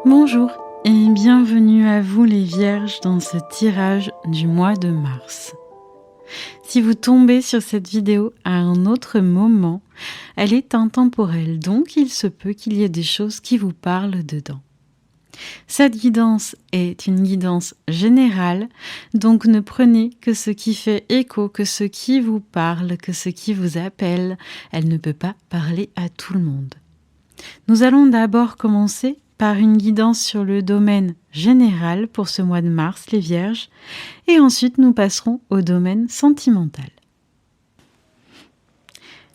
Bonjour et bienvenue à vous les Vierges dans ce tirage du mois de mars. Si vous tombez sur cette vidéo à un autre moment, elle est intemporelle, donc il se peut qu'il y ait des choses qui vous parlent dedans. Cette guidance est une guidance générale, donc ne prenez que ce qui fait écho, que ce qui vous parle, que ce qui vous appelle. Elle ne peut pas parler à tout le monde. Nous allons d'abord commencer par une guidance sur le domaine général pour ce mois de mars, les Vierges, et ensuite nous passerons au domaine sentimental.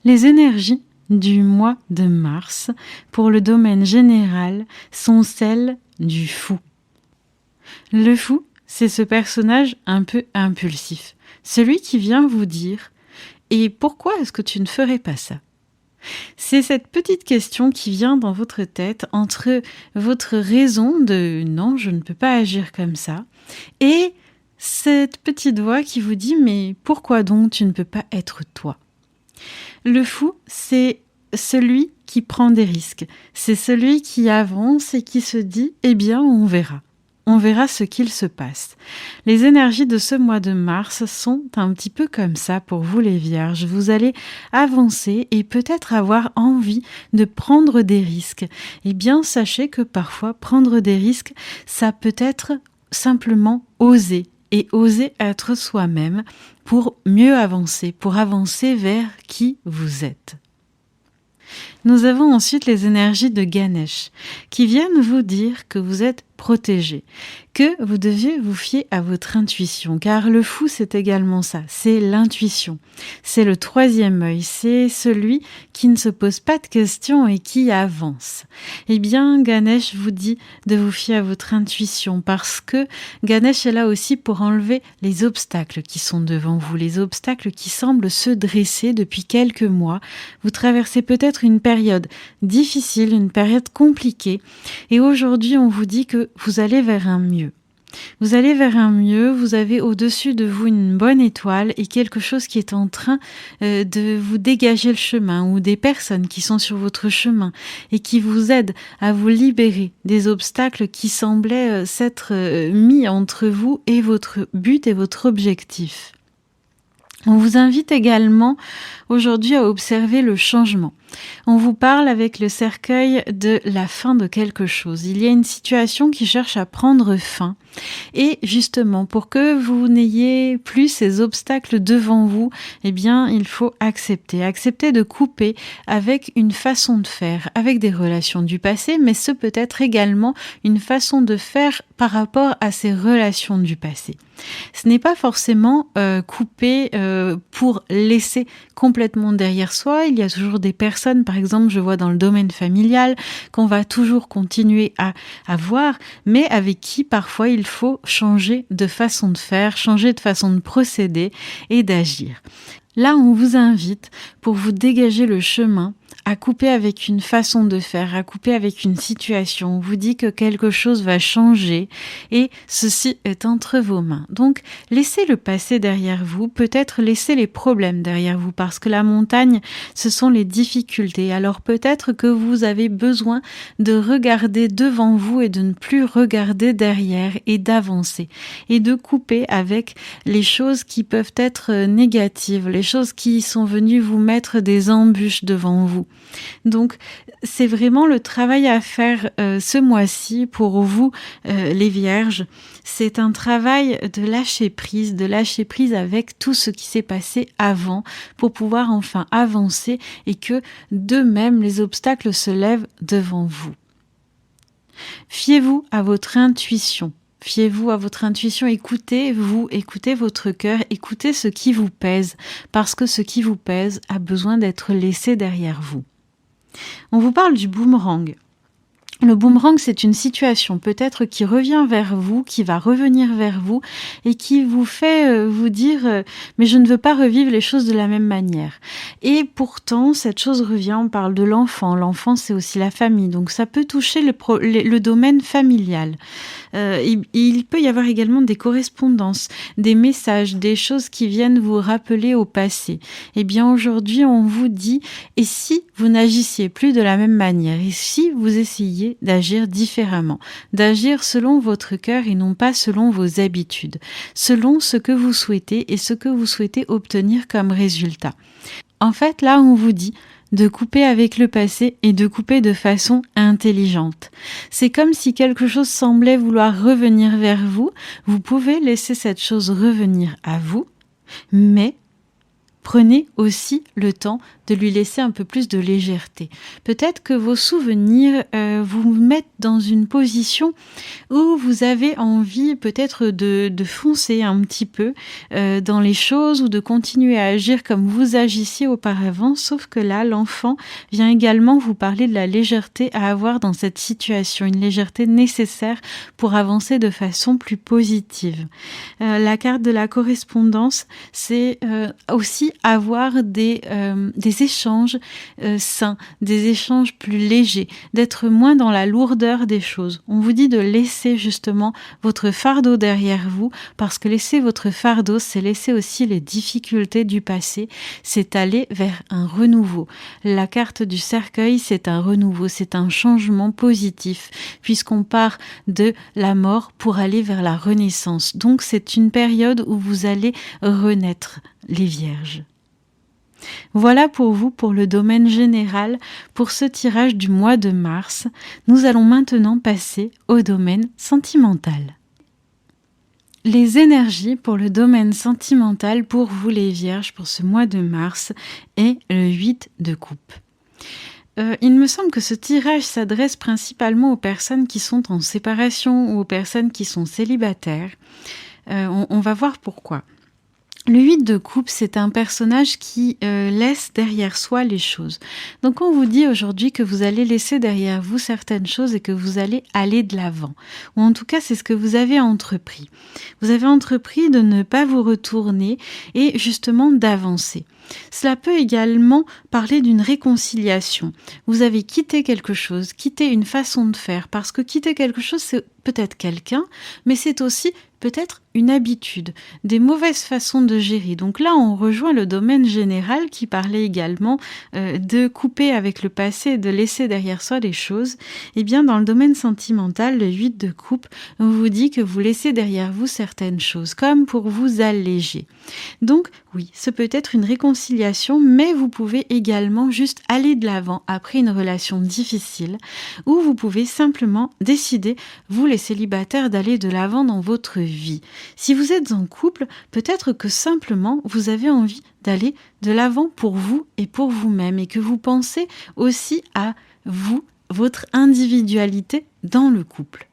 Les énergies du mois de mars pour le domaine général sont celles du fou. Le fou, c'est ce personnage un peu impulsif, celui qui vient vous dire « Et pourquoi est-ce que tu ne ferais pas ça ?» C'est cette petite question qui vient dans votre tête entre votre raison de « non, je ne peux pas agir comme ça » et cette petite voix qui vous dit « mais pourquoi donc tu ne peux pas être toi ?» Le fou, c'est celui qui prend des risques, c'est celui qui avance et qui se dit « eh bien, on verra ». On verra ce qu'il se passe. Les énergies de ce mois de mars sont un petit peu comme ça pour vous les Vierges. Vous allez avancer et peut-être avoir envie de prendre des risques. Eh bien, sachez que parfois, prendre des risques, ça peut être simplement oser. Et oser être soi-même pour mieux avancer, pour avancer vers qui vous êtes. Nous avons ensuite les énergies de Ganesh qui viennent vous dire que vous êtes protégé, que vous devez vous fier à votre intuition, car le fou c'est également ça, c'est l'intuition, c'est le troisième œil, c'est celui qui ne se pose pas de questions et qui avance. Eh bien Ganesh vous dit de vous fier à votre intuition parce que Ganesh est là aussi pour enlever les obstacles qui sont devant vous, les obstacles qui semblent se dresser depuis quelques mois. Vous traversez peut-être une période difficile, une période compliquée et aujourd'hui on vous dit que vous allez vers un mieux. Vous allez vers un mieux, vous avez au-dessus de vous une bonne étoile et quelque chose qui est en train de vous dégager le chemin ou des personnes qui sont sur votre chemin et qui vous aident à vous libérer des obstacles qui semblaient s'être mis entre vous et votre but et votre objectif. On vous invite également aujourd'hui à observer le changement. On vous parle avec le cercueil de la fin de quelque chose. Il y a une situation qui cherche à prendre fin. Et justement, pour que vous n'ayez plus ces obstacles devant vous, eh bien, il faut accepter. Accepter de couper avec une façon de faire, avec des relations du passé, mais ce peut être également une façon de faire par rapport à ces relations du passé. Ce n'est pas forcément couper pour laisser complètement derrière soi. Il y a toujours des personnes, par exemple, je vois dans le domaine familial, qu'on va toujours continuer à voir, mais avec qui parfois il faut changer de façon de faire, changer de façon de procéder et d'agir. Là, on vous invite, pour vous dégager le chemin, à couper avec une façon de faire, à couper avec une situation. On vous dit que quelque chose va changer et ceci est entre vos mains. Donc, laissez le passé derrière vous, peut-être laissez les problèmes derrière vous parce que la montagne, ce sont les difficultés. Alors peut-être que vous avez besoin de regarder devant vous et de ne plus regarder derrière et d'avancer et de couper avec les choses qui peuvent être négatives, les choses qui sont venues vous mettre des embûches devant vous. Donc, c'est vraiment le travail à faire ce mois-ci pour vous, les Vierges. C'est un travail de lâcher prise avec tout ce qui s'est passé avant pour pouvoir enfin avancer et que de même les obstacles se lèvent devant vous. Fiez-vous à votre intuition. Fiez-vous à votre intuition, écoutez-vous, écoutez votre cœur, écoutez ce qui vous pèse, parce que ce qui vous pèse a besoin d'être laissé derrière vous. On vous parle du boomerang. Le boomerang, c'est une situation peut-être qui revient vers vous, qui va revenir vers vous et qui vous fait vous dire « mais je ne veux pas revivre les choses de la même manière ». Et pourtant, cette chose revient, on parle de l'enfant. L'enfant, c'est aussi la famille, donc ça peut toucher le domaine familial. Il peut y avoir également des correspondances, des messages, des choses qui viennent vous rappeler au passé. Eh bien, aujourd'hui, on vous dit, et si vous n'agissiez plus de la même manière, et si vous essayiez d'agir différemment, d'agir selon votre cœur et non pas selon vos habitudes, selon ce que vous souhaitez et ce que vous souhaitez obtenir comme résultat. En fait, là, on vous dit de couper avec le passé et de couper de façon intelligente. C'est comme si quelque chose semblait vouloir revenir vers vous. Vous pouvez laisser cette chose revenir à vous, mais prenez aussi le temps de lui laisser un peu plus de légèreté. Peut-être que vos souvenirs vous mettent dans une position où vous avez envie peut-être de foncer un petit peu dans les choses ou de continuer à agir comme vous agissiez auparavant, sauf que là, l'enfant vient également vous parler de la légèreté à avoir dans cette situation, une légèreté nécessaire pour avancer de façon plus positive. La carte de la correspondance, c'est aussi avoir des échanges sains, des échanges plus légers, d'être moins dans la lourdeur des choses. On vous dit de laisser justement votre fardeau derrière vous, parce que laisser votre fardeau, c'est laisser aussi les difficultés du passé, c'est aller vers un renouveau. La carte du cercueil, c'est un renouveau, c'est un changement positif, puisqu'on part de la mort pour aller vers la renaissance. Donc c'est une période où vous allez renaître, les vierges. Voilà pour vous, pour le domaine général, pour ce tirage du mois de mars. Nous allons maintenant passer au domaine sentimental. Les énergies pour le domaine sentimental pour vous les vierges pour ce mois de mars est le 8 de coupe. Il me semble que ce tirage s'adresse principalement aux personnes qui sont en séparation ou aux personnes qui sont célibataires. On va voir pourquoi. Le 8 de coupe, c'est un personnage qui laisse derrière soi les choses. Donc on vous dit aujourd'hui que vous allez laisser derrière vous certaines choses et que vous allez aller de l'avant. Ou en tout cas, c'est ce que vous avez entrepris. Vous avez entrepris de ne pas vous retourner et justement d'avancer. Cela peut également parler d'une réconciliation. Vous avez quitté quelque chose, quitté une façon de faire, parce que quitter quelque chose, c'est peut-être quelqu'un, mais c'est aussi peut-être une habitude, des mauvaises façons de gérer. Donc là, on rejoint le domaine général qui parlait également de couper avec le passé, de laisser derrière soi les choses. Eh bien, dans le domaine sentimental, le 8 de coupe, on vous dit que vous laissez derrière vous certaines choses, comme pour vous alléger. Donc, oui, ce peut être une réconciliation, mais vous pouvez également juste aller de l'avant après une relation difficile, ou vous pouvez simplement décider, vous les célibataires, d'aller de l'avant dans votre vie. Si vous êtes en couple, peut-être que simplement vous avez envie d'aller de l'avant pour vous et pour vous-même, et que vous pensez aussi à vous, votre individualité dans le couple.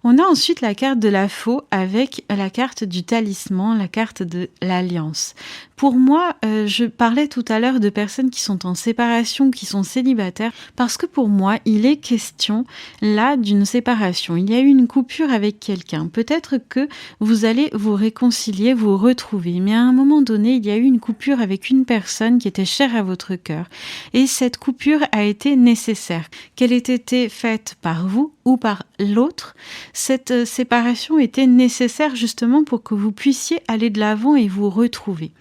On a ensuite la carte de la faux avec la carte du talisman, la carte de l'alliance. Pour moi, je parlais tout à l'heure de personnes qui sont en séparation, qui sont célibataires, parce que pour moi, il est question là d'une séparation. Il y a eu une coupure avec quelqu'un. Peut-être que vous allez vous réconcilier, vous retrouver, mais à un moment donné, il y a eu une coupure avec une personne qui était chère à votre cœur. Et cette coupure a été nécessaire. Qu'elle ait été faite par vous ou par l'autre, cette séparation était nécessaire justement pour que vous puissiez aller de l'avant et vous retrouver.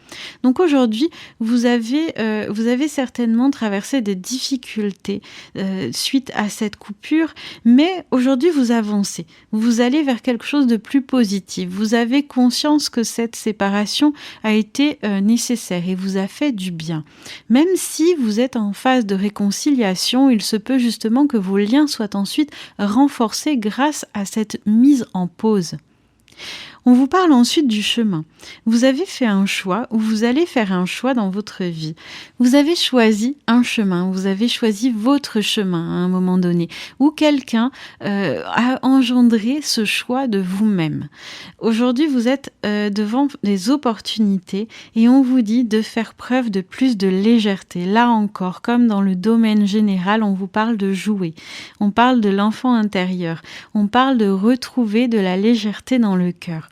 Donc aujourd'hui, vous avez certainement traversé des difficultés suite à cette coupure, mais aujourd'hui vous avancez. Vous allez vers quelque chose de plus positif. Vous avez conscience que cette séparation a été nécessaire et vous a fait du bien. Même si vous êtes en phase de réconciliation, il se peut justement que vos liens soient ensuite renforcés grâce à cette mise en pause. On vous parle ensuite du chemin. Vous avez fait un choix ou vous allez faire un choix dans votre vie. Vous avez choisi un chemin, vous avez choisi votre chemin à un moment donné, ou quelqu'un a engendré ce choix de vous-même. Aujourd'hui, vous êtes devant des opportunités et on vous dit de faire preuve de plus de légèreté. Là encore, comme dans le domaine général, on vous parle de jouer. On parle de l'enfant intérieur. On parle de retrouver de la légèreté dans le cœur.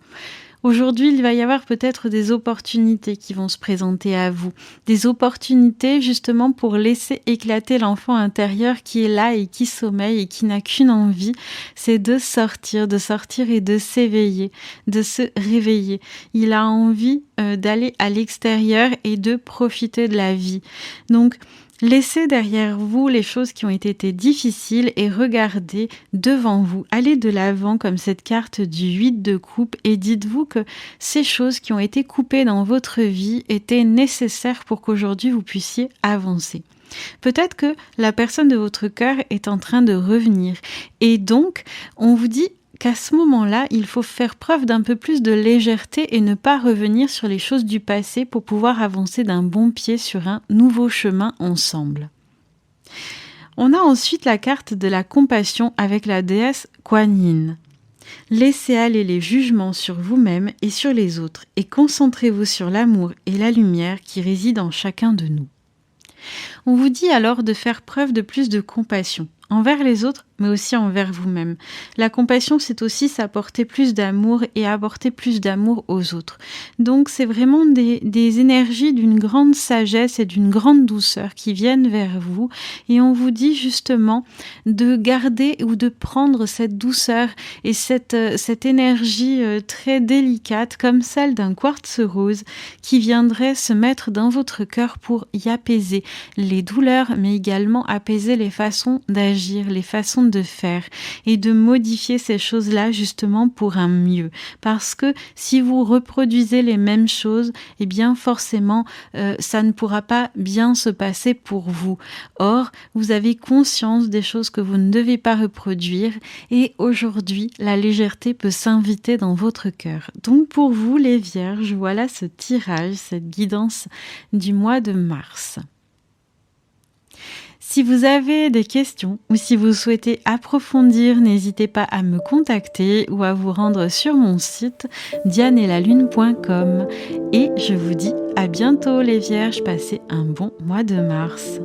Aujourd'hui, il va y avoir peut-être des opportunités qui vont se présenter à vous. Des opportunités justement pour laisser éclater l'enfant intérieur qui est là et qui sommeille et qui n'a qu'une envie, c'est de sortir et de s'éveiller, de se réveiller. Il a envie d'aller à l'extérieur et de profiter de la vie. Donc, laissez derrière vous les choses qui ont été difficiles et regardez devant vous. Allez de l'avant comme cette carte du 8 de coupe et dites-vous que ces choses qui ont été coupées dans votre vie étaient nécessaires pour qu'aujourd'hui vous puissiez avancer. Peut-être que la personne de votre cœur est en train de revenir et donc on vous dit qu'à ce moment-là, il faut faire preuve d'un peu plus de légèreté et ne pas revenir sur les choses du passé pour pouvoir avancer d'un bon pied sur un nouveau chemin ensemble. On a ensuite la carte de la compassion avec la déesse Kuan Yin. Laissez aller les jugements sur vous-même et sur les autres et concentrez-vous sur l'amour et la lumière qui résident en chacun de nous. On vous dit alors de faire preuve de plus de compassion envers les autres, mais aussi envers vous-même. La compassion, c'est aussi s'apporter plus d'amour et apporter plus d'amour aux autres. Donc, c'est vraiment des énergies d'une grande sagesse et d'une grande douceur qui viennent vers vous. Et on vous dit justement de garder ou de prendre cette douceur et cette énergie très délicate, comme celle d'un quartz rose, qui viendrait se mettre dans votre cœur pour y apaiser les douleurs, mais également apaiser les façons d'agir, les façons de faire et de modifier ces choses-là justement pour un mieux. Parce que si vous reproduisez les mêmes choses, eh bien forcément, ça ne pourra pas bien se passer pour vous. Or, vous avez conscience des choses que vous ne devez pas reproduire et aujourd'hui, la légèreté peut s'inviter dans votre cœur. Donc pour vous, les Vierges, voilà ce tirage, cette guidance du mois de mars. Si vous avez des questions ou si vous souhaitez approfondir, n'hésitez pas à me contacter ou à vous rendre sur mon site dianeelalune.com. Et je vous dis à bientôt les Vierges, passez un bon mois de mars.